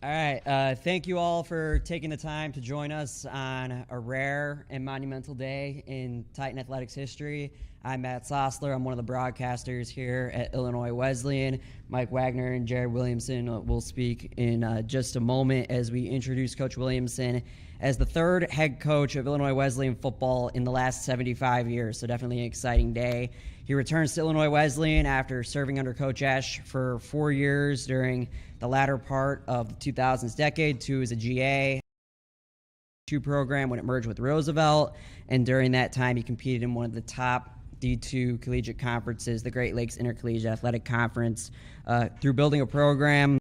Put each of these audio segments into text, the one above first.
All right. Thank you all for taking the time to join us on a rare and monumental day in Titan athletics history. I'm Matt Sossler. I'm one of the broadcasters here at Illinois Wesleyan. Mike Wagner and Jared Williamson will speak in just a moment as we introduce Coach Williamson as the third head coach of Illinois Wesleyan football in the last 75 years. So definitely an exciting day. He returns to Illinois Wesleyan after serving under Coach Esch for 4 years during the latter part of the 2000s decade, 2 as a GA program when it merged with Roosevelt, and during that time he competed in one of the top D2 collegiate conferences, the Great Lakes Intercollegiate Athletic Conference, through building a program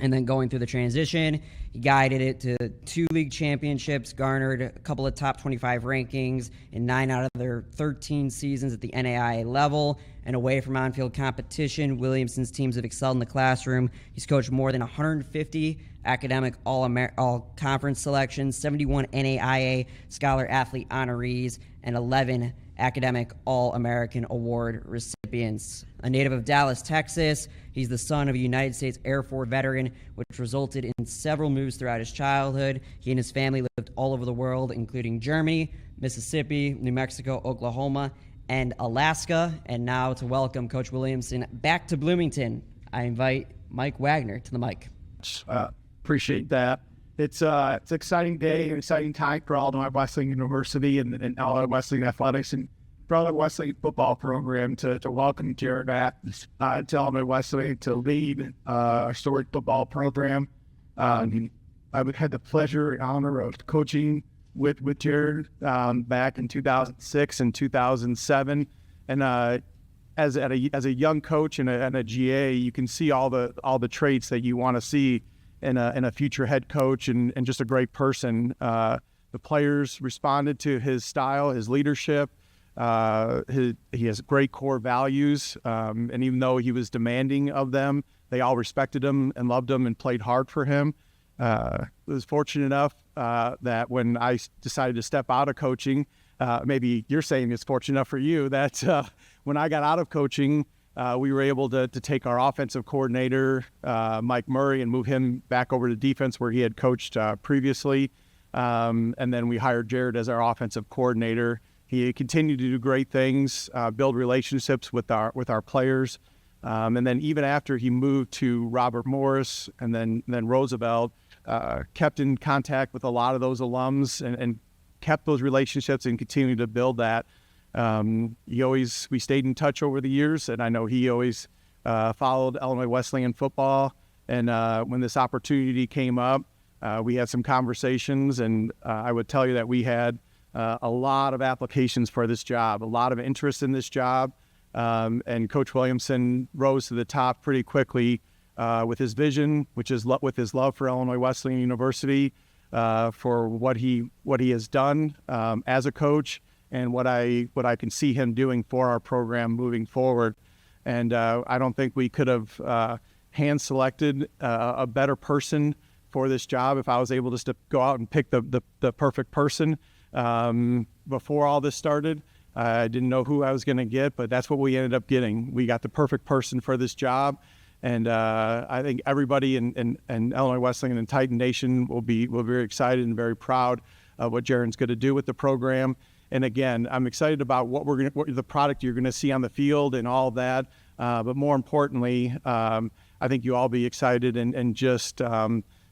and then going through the transition. He guided it to 2 league championships, garnered a couple of top 25 rankings in 9 out of their 13 seasons at the NAIA level. And away from on-field competition, Williamson's teams have excelled in the classroom. He's coached more than 150 academic all-conference selections, 71 NAIA Scholar-Athlete honorees, and 11 academic All-American Award recipients. A native of Dallas, Texas, he's the son of a United States Air Force veteran, which resulted in several moves throughout his childhood. He and his family lived all over the world, including Germany, Mississippi, New Mexico, Oklahoma, and Alaska. And now to welcome Coach Williamson back to Bloomington, I invite Mike Wagner to the mic. Appreciate that. It's an exciting day, an exciting time for Illinois Wesleyan University and Illinois Wesleyan Athletics and for Illinois Wesleyan football program to welcome Jared back to Illinois Wesleyan to lead our storied football program. I've had the pleasure and honor of coaching with Jared back in 2006 and 2007, and as a young coach and a GA, you can see all the traits that you want to see in a future head coach and just a great person. The players responded to his style, his leadership. He has great core values, and even though he was demanding of them, they all respected him and loved him and played hard for him. I was fortunate enough that when I decided to step out of coaching, maybe you're saying it's fortunate enough for you, that when I got out of coaching, we were able to take our offensive coordinator, Mike Murray, and move him back over to defense where he had coached previously. And then we hired Jared as our offensive coordinator. He continued to do great things, build relationships with our players. And then even after he moved to Robert Morris and then Roosevelt, kept in contact with a lot of those alums and kept those relationships and continued to build that. We stayed in touch over the years, and I know he always followed Illinois Wesleyan football. And when this opportunity came up, we had some conversations, and I would tell you that we had a lot of applications for this job, a lot of interest in this job. And Coach Williamson rose to the top pretty quickly with his vision, which is with his love for Illinois Wesleyan University, for what he has done as a coach, and what I can see him doing for our program moving forward. And I don't think we could have hand selected a better person for this job if I was able to go out and pick the perfect person. Before all this started, I didn't know who I was going to get, but that's what we ended up getting. We got the perfect person for this job. And I think everybody in Illinois Wesleyan and Titan Nation will be very excited and very proud of what Jaren's going to do with the program. And again, I'm excited about what the product you're going to see on the field and all of that. But more importantly, I think you all be excited and just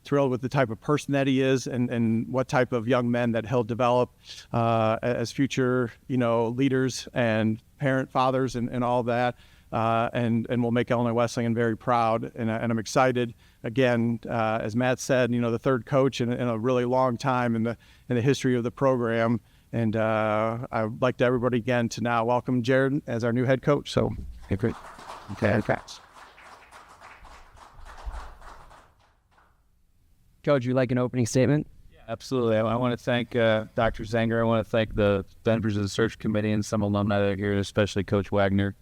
thrilled with the type of person that he is and what type of young men that he'll develop as future, leaders and fathers and all that. And will make Illinois Wesleyan very proud. And I'm excited, again, as Matt said, the third coach in a really long time in the history of the program. And I'd like to everybody again to now welcome Jared as our new head coach. So, great. Okay. Coach, you like an opening statement? Yeah, absolutely. I want to thank Dr. Zanger. I want to thank the members of the search committee and some alumni that are here, especially Coach Wagner.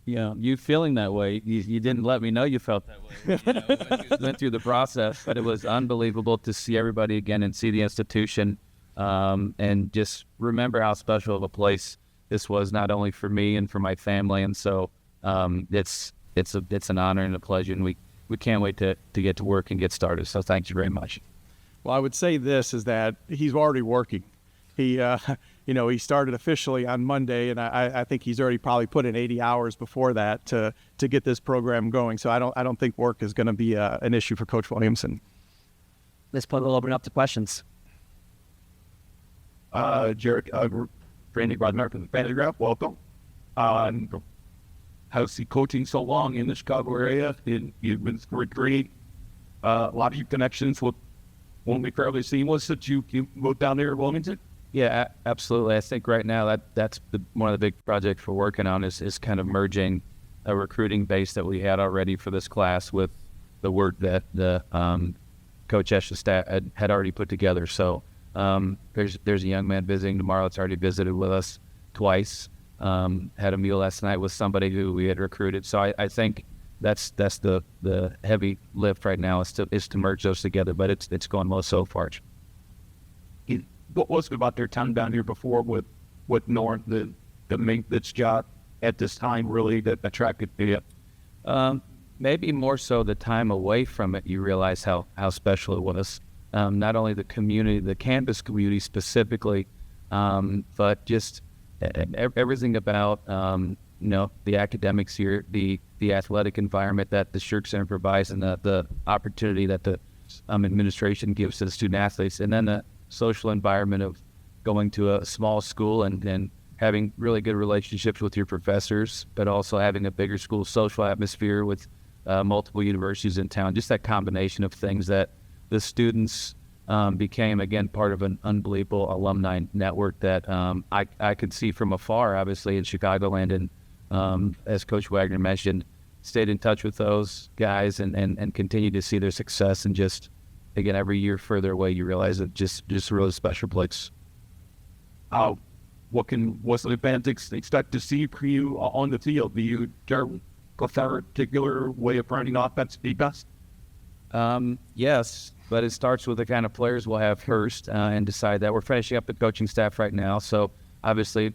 You feeling that way. You didn't let me know you felt that way. When you went through the process, but it was unbelievable to see everybody again and see the institution, and just remember how special of a place this was, not only for me and for my family. And so it's it's an honor and a pleasure, and we can't wait to get to work and get started. So thank you very much. Well, I would say this is that he's already working. He, he started officially on Monday, and I think he's already probably put in 80 hours before that to get this program going. So I don't think work is going to be an issue for Coach Williamson. This point will open up to questions. Jared, Randy Rodner from the Pantograph, welcome. How's the coaching so long in the Chicago area? You've been great. A lot of your connections won't be fairly seamless that you moved down there to Wilmington? Yeah, absolutely. I think right now that's one of the big projects we're working on is kind of merging a recruiting base that we had already for this class with the work that the Coach Esch's staff had already put together. So there's a young man visiting tomorrow that's already visited with us twice. Had a meal last night with somebody who we had recruited. So I think that's the heavy lift right now is to merge those together. But it's going well so far. What was it about their time down here before with North the maintenance job at this time really that attracted you? Maybe more so the time away from it. You realize how special it was. Not only the community, the campus community specifically, but just everything about the academics here, the athletic environment that the Shirk Center provides, and the opportunity that the administration gives to the student athletes, and then the social environment of going to a small school and having really good relationships with your professors, but also having a bigger school social atmosphere with multiple universities in town. Just that combination of things that the students became, again, part of an unbelievable alumni network that I could see from afar, obviously, in Chicagoland. And as Coach Wagner mentioned, stayed in touch with those guys and continue to see their success. And just, again, every year further away, you realize it just a really special place. What can Wesleyan fans expect to see for you on the field? Do you prefer a particular way of running offense defense? Yes, but it starts with the kind of players we'll have first and decide that. We're finishing up the coaching staff right now, so obviously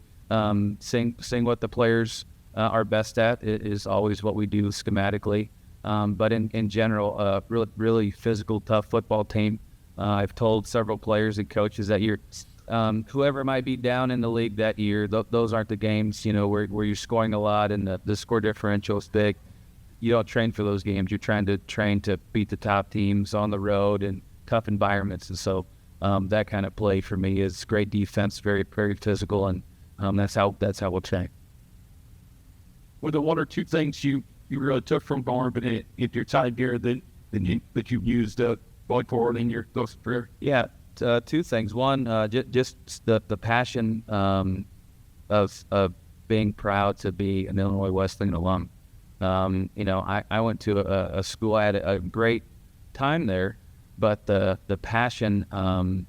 seeing what the players are best at is always what we do schematically. But in general, really physical, tough football team. I've told several players and coaches that you're whoever might be down in the league that year, those aren't the games, where you're scoring a lot and the score differential is big. You don't train for those games. You're trying to beat the top teams on the road and tough environments. And so that kind of play for me is great defense, very, very physical, and that's how we'll train. Were there one or two things you really took from Barn, but in your time here that you've used going forward in your career? Yeah, two things. One, just the passion of being proud to be an Illinois Wesleyan alum. I went to a school, I had a great time there, but the passion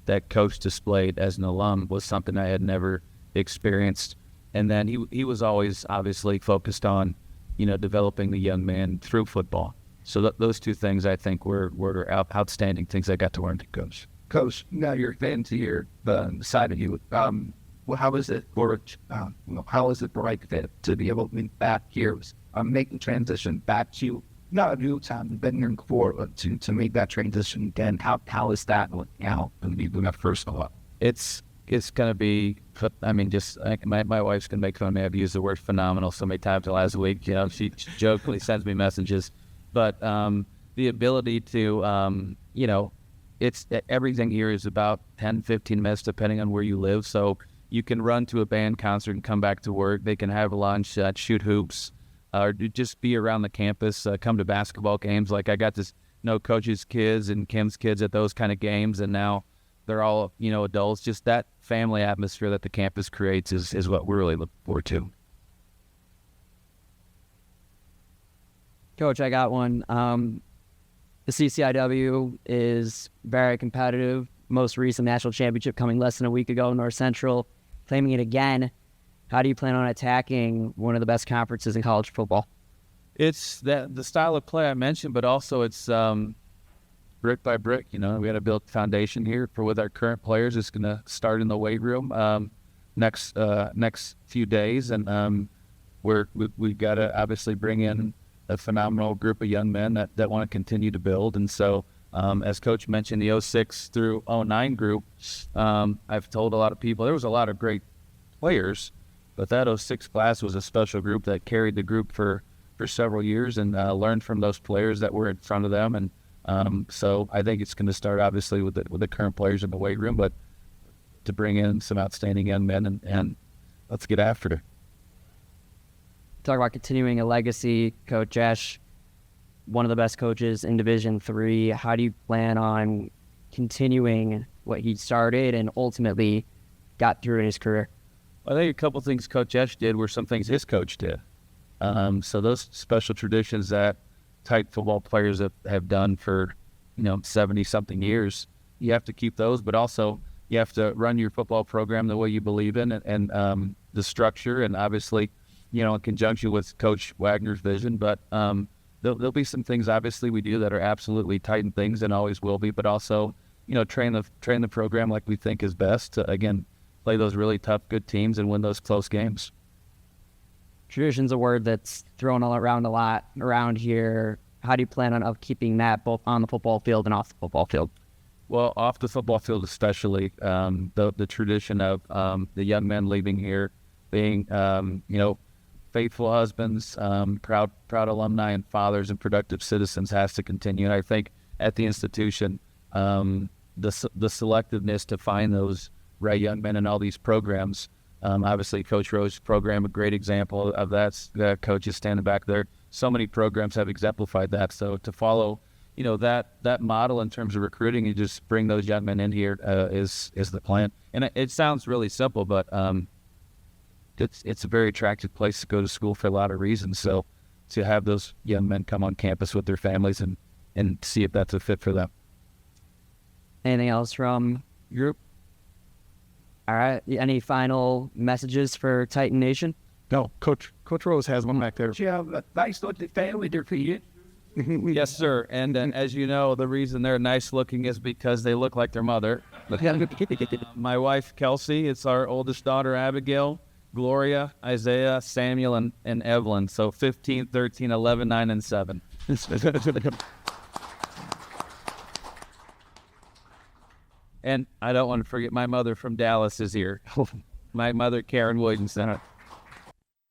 that Coach displayed as an alum was something I had never experienced. And then he was always obviously focused on, developing the young man through football. So those two things I think were outstanding things I got to learn from Coach. Coach, now you're fans here beside of you. How is it for right fit to be able to be back here? Making transition back to not a new time, been here before, but to make that transition again. How is that now? Going to be when I first go up. It's going to be. My wife's going to make fun of me. I've used the word phenomenal so many times the last week. She jokingly sends me messages, but the ability to, it's everything here is about 10, 15 minutes depending on where you live. So you can run to a band concert and come back to work. They can have lunch, shoot hoops. Or just be around the campus, come to basketball games. Like I got to know Coach's kids and Kim's kids at those kind of games, and now they're all, adults. Just that family atmosphere that the campus creates is what we're really looking forward to. Coach, I got one. The CCIW is very competitive. Most recent national championship coming less than a week ago, North Central claiming it again. How do you plan on attacking one of the best conferences in college football? It's the style of play I mentioned, but also it's brick by brick. We got to build a foundation here with our current players. It's going to start in the weight room next few days, and we've got to obviously bring in a phenomenal group of young men that want to continue to build. And so, as Coach mentioned, the 06 through 09 group, I've told a lot of people there was a lot of great players, but that 06 class was a special group that carried the group for several years and learned from those players that were in front of them. And so I think it's going to start obviously with the current players in the weight room, but to bring in some outstanding young men and let's get after it. Talk about continuing a legacy, Coach Ash, one of the best coaches in Division III. How do you plan on continuing what he started and ultimately got through in his career? I think a couple of things Coach Ash did were some things his coach did. So those special traditions that Titan football players have done for, 70-something years, you have to keep those, but also you have to run your football program the way you believe in and the structure, and obviously, in conjunction with Coach Wagner's vision. But there'll be some things obviously we do that are absolutely Titan things and always will be, but also, train the program like we think is best to, again, play those really tough, good teams and win those close games. Tradition's a word that's thrown all around a lot around here. How do you plan on upkeeping that both on the football field and off the football field? Well, off the football field especially, the tradition of the young men leaving here being, faithful husbands, proud alumni and fathers and productive citizens has to continue. And I think at the institution, the selectiveness to find those right young men in all these programs. Obviously, Coach Rose's program, a great example of that. Coaches standing back there. So many programs have exemplified that. So to follow, that model in terms of recruiting and just bring those young men in here is the plan. And it sounds really simple, but it's a very attractive place to go to school for a lot of reasons. So to have those young men come on campus with their families and see if that's a fit for them. Anything else from your group? All right. Any final messages for Titan Nation? No, Coach Rose has one back there. You have a nice looking family there for you. Yes, sir. And as you know, the reason they're nice looking is because they look like their mother. My wife, Kelsey, it's our oldest daughter, Abigail, Gloria, Isaiah, Samuel, and Evelyn. So 15, 13, 11, 9, and 7. And I don't want to forget my mother from Dallas is here. My mother, Karen Williamson.